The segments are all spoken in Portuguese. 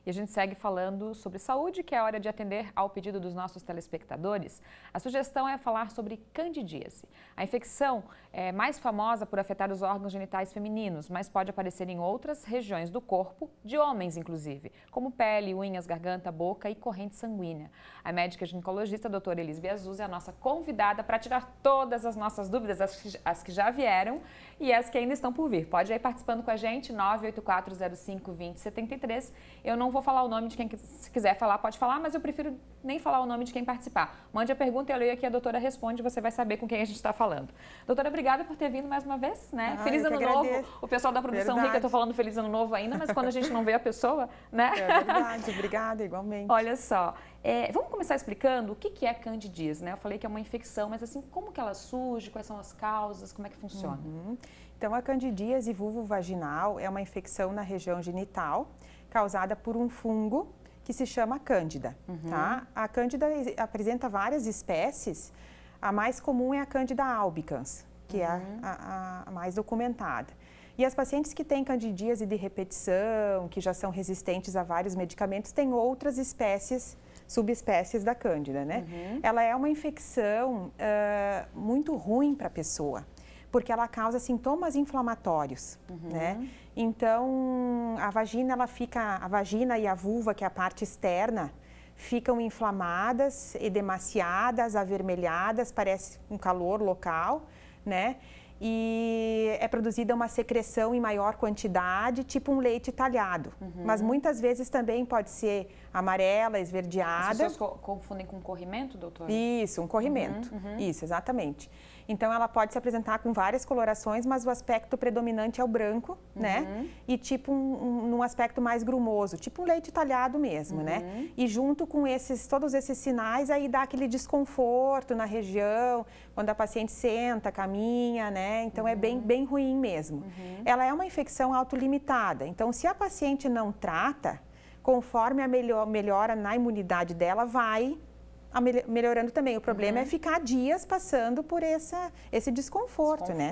E a gente segue falando sobre saúde, que é hora de atender ao pedido dos nossos telespectadores. A sugestão é falar sobre candidíase. A infecção é mais famosa por afetar os órgãos genitais femininos, mas pode aparecer em outras regiões do corpo, de homens inclusive, como pele, unhas, garganta, boca e corrente sanguínea. A médica ginecologista, a doutora Elis Biazuzzi, é a nossa convidada para tirar todas as nossas dúvidas, as que já vieram e as que ainda estão por vir. Pode ir participando com a gente, 984052073. Eu não vou falar o nome de quem quiser falar, pode falar, mas eu prefiro nem falar o nome de quem participar. Mande a pergunta, eu leio aqui, a doutora responde, você vai saber com quem a gente está falando. Doutora, obrigada por ter vindo mais uma vez, né? Feliz Ano Novo. O pessoal da produção rica, eu tô falando Feliz Ano Novo ainda, mas quando a gente não vê a pessoa, né? É verdade, obrigada, igualmente. Olha só, vamos começar explicando o que é candidíase, né? Eu falei que é uma infecção, mas assim, como que ela surge, quais são as causas, como é que funciona? Então, a candidíase vulvovaginal é uma infecção na região genital causada por um fungo que se chama cândida, tá? A cândida apresenta várias espécies, a mais comum é a cândida albicans, que é a mais documentada. E as pacientes que têm candidíase de repetição, que já são resistentes a vários medicamentos, têm outras espécies, subespécies da cândida, né? Ela é uma infecção muito ruim para a pessoa, porque ela causa sintomas inflamatórios, né? Então, a vagina e a vulva, que é a parte externa, ficam inflamadas, edemaciadas, avermelhadas, parece um calor local, né? E é produzida uma secreção em maior quantidade, tipo um leite talhado. Mas muitas vezes também pode ser amarela, esverdeada. As pessoas confundem com corrimento, doutora? Isso, um corrimento. Isso, exatamente. Então, ela pode se apresentar com várias colorações, mas o aspecto predominante é o branco, né? E tipo num aspecto mais grumoso, tipo um leite talhado mesmo, né? E junto com todos esses sinais, aí dá aquele desconforto na região, quando a paciente senta, caminha, né? Então, é bem ruim mesmo. Ela é uma infecção autolimitada, então se a paciente não trata, conforme a melhora na imunidade dela, vai melhorando também. O problema é ficar dias passando por esse desconforto, né?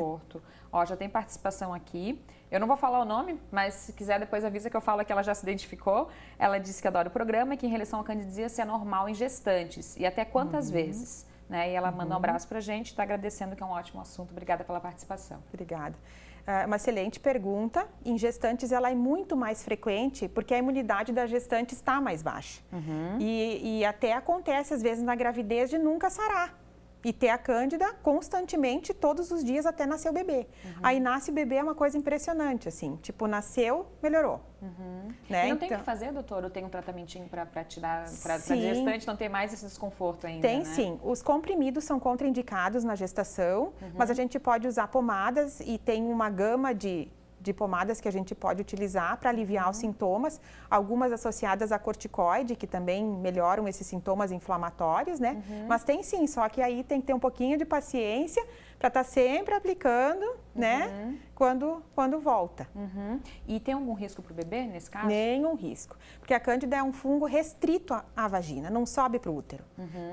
Ó, já tem participação aqui. Eu não vou falar o nome, mas se quiser depois avisa que eu falo que ela já se identificou. Ela disse que adora o programa e que em relação à candidíase é normal em gestantes. E até quantas vezes? Né? E ela manda um abraço pra gente, está agradecendo, que é um ótimo assunto. Obrigada pela participação. Obrigada. Uma excelente pergunta. Em gestantes ela é muito mais frequente porque a imunidade da gestante está mais baixa. E até acontece às vezes na gravidez de nunca sarar e ter a cândida constantemente todos os dias até nascer o bebê. Aí nasce o bebê, é uma coisa impressionante, assim, tipo, nasceu, melhorou. Né? E não tem o que fazer, doutor? Ou tem um tratamentinho para tirar, para a gestante não ter mais esse desconforto ainda? Tem, né? sim. Os comprimidos são contraindicados na gestação, mas a gente pode usar pomadas e tem uma gama de pomadas que a gente pode utilizar para aliviar os sintomas, algumas associadas a corticoide, que também melhoram esses sintomas inflamatórios, né? Mas tem sim, só que aí tem que ter um pouquinho de paciência para estar sempre aplicando, né? Quando volta. E tem algum risco para o bebê nesse caso? Nenhum risco, porque a cândida é um fungo restrito à vagina, não sobe para o útero,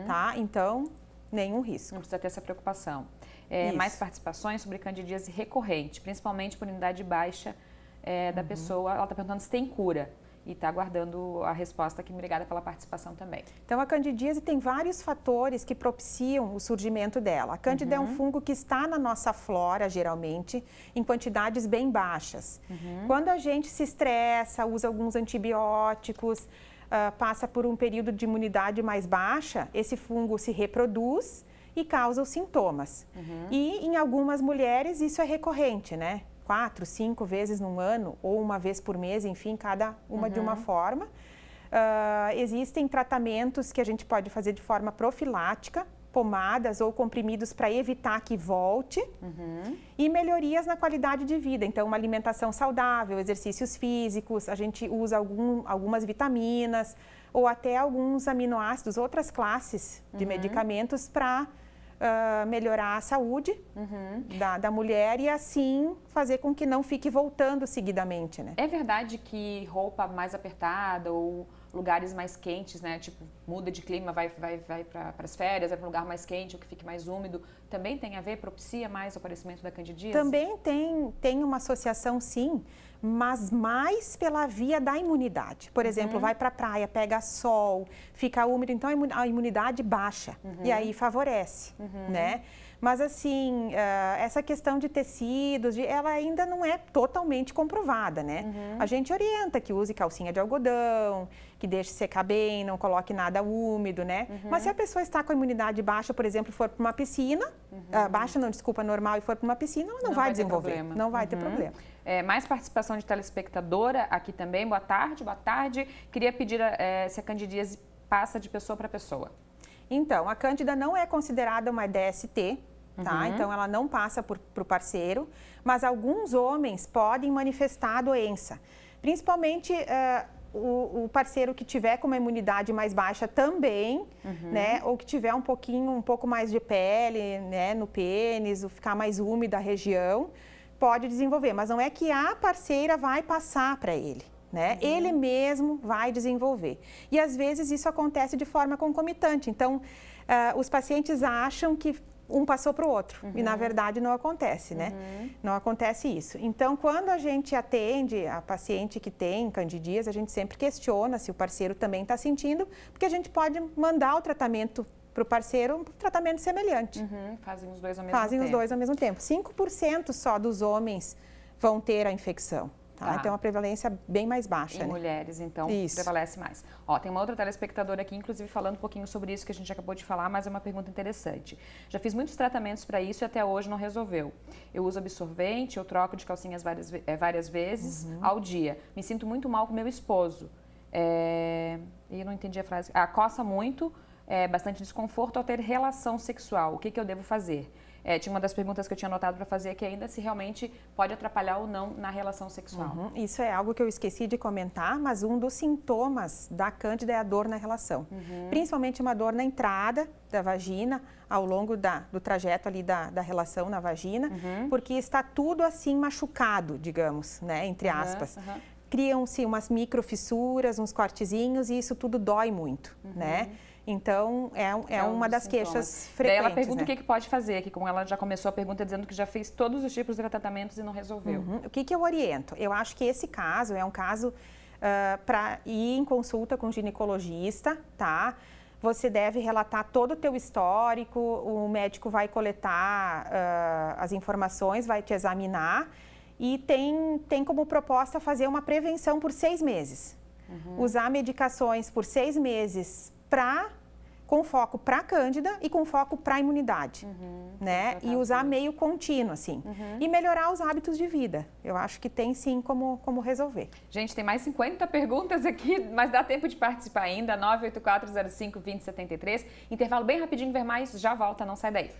tá? Então, nenhum risco. Não precisa ter essa preocupação. Mais participações sobre candidíase recorrente, principalmente por unidade baixa da pessoa. Ela está perguntando se tem cura e está aguardando a resposta aqui. Obrigada pela participação também. Então, a candidíase tem vários fatores que propiciam o surgimento dela. A cândida é um fungo que está na nossa flora, geralmente, em quantidades bem baixas. Quando a gente se estressa, usa alguns antibióticos, passa por um período de imunidade mais baixa, esse fungo se reproduz e causa os sintomas. E em algumas mulheres isso é recorrente, né? 4, 5 vezes num ano ou uma vez por mês, enfim, cada uma de uma forma. Existem tratamentos que a gente pode fazer de forma profilática, pomadas ou comprimidos para evitar que volte, e melhorias na qualidade de vida. Então, uma alimentação saudável, exercícios físicos, a gente usa algumas vitaminas ou até alguns aminoácidos, outras classes de medicamentos para melhorar a saúde da mulher e assim fazer com que não fique voltando seguidamente, né? É verdade que roupa mais apertada ou lugares mais quentes, né? Tipo, muda de clima, vai para as férias, vai para um lugar mais quente, ou que fique mais úmido. Também tem a ver, propicia mais o aparecimento da candidíase? Também tem uma associação, sim, mas mais pela via da imunidade. Por exemplo, vai para a praia, pega sol, fica úmido, então a imunidade baixa e aí favorece, né? Mas assim, essa questão de tecidos, ela ainda não é totalmente comprovada, né? A gente orienta que use calcinha de algodão, que deixe secar bem, não coloque nada úmido, né? Mas se a pessoa está com a imunidade baixa, por exemplo, for para uma piscina, normal, e for para uma piscina, ela não vai desenvolver, não vai ter problema. Mais participação de telespectadora aqui também. Boa tarde, boa tarde. Queria pedir se a candidíase passa de pessoa para pessoa. Então, a cândida não é considerada uma DST, tá? Então, ela não passa para o parceiro, mas alguns homens podem manifestar a doença. Principalmente o parceiro que tiver com uma imunidade mais baixa também, né? Ou que tiver um pouco mais de pele, né? No pênis, ou ficar mais úmida a região, pode desenvolver. Mas não é que a parceira vai passar para ele, né? Ele mesmo vai desenvolver. E às vezes isso acontece de forma concomitante. Então, os pacientes acham que um passou para o outro e na verdade não acontece, né? Não acontece isso. Então, quando a gente atende a paciente que tem candidíase, a gente sempre questiona se o parceiro também está sentindo, porque a gente pode mandar o tratamento para o parceiro, um tratamento semelhante. Fazem os dois ao mesmo tempo. Fazem os dois ao mesmo tempo. 5% só dos homens vão ter a infecção. Tá? Então, é uma prevalência bem mais baixa. Em mulheres, então, prevalece mais. Ó, tem uma outra telespectadora aqui, inclusive, falando um pouquinho sobre isso que a gente acabou de falar, mas é uma pergunta interessante. Já fiz muitos tratamentos para isso e até hoje não resolveu. Eu uso absorvente, eu troco de calcinhas várias vezes ao dia. Me sinto muito mal com meu esposo. Eu não entendi a frase. Coça muito, bastante desconforto ao ter relação sexual. O que eu devo fazer? Tinha uma das perguntas que eu tinha anotado para fazer, que ainda se realmente pode atrapalhar ou não na relação sexual. Isso é algo que eu esqueci de comentar, mas um dos sintomas da cândida é a dor na relação. Principalmente uma dor na entrada da vagina, ao longo do trajeto ali da relação na vagina, porque está tudo assim machucado, digamos, né, entre aspas. Criam-se umas microfissuras, uns cortezinhos e isso tudo dói muito, né? Então, é uma das queixas frequentes. Daí ela pergunta, né? O que pode fazer, aqui como ela já começou a pergunta dizendo que já fez todos os tipos de tratamentos e não resolveu. O que eu oriento? Eu acho que esse caso é um caso para ir em consulta com o ginecologista, tá? Você deve relatar todo o teu histórico, o médico vai coletar as informações, vai te examinar e tem como proposta fazer uma prevenção por 6 meses. Usar medicações por 6 meses com foco para a cândida e com foco para a imunidade, né? E usar meio contínuo, assim. E melhorar os hábitos de vida. Eu acho que tem sim como resolver. Gente, tem mais 50 perguntas aqui, mas dá tempo de participar ainda. 98405-2073. Intervalo bem rapidinho, ver mais, já volta, não sai daí.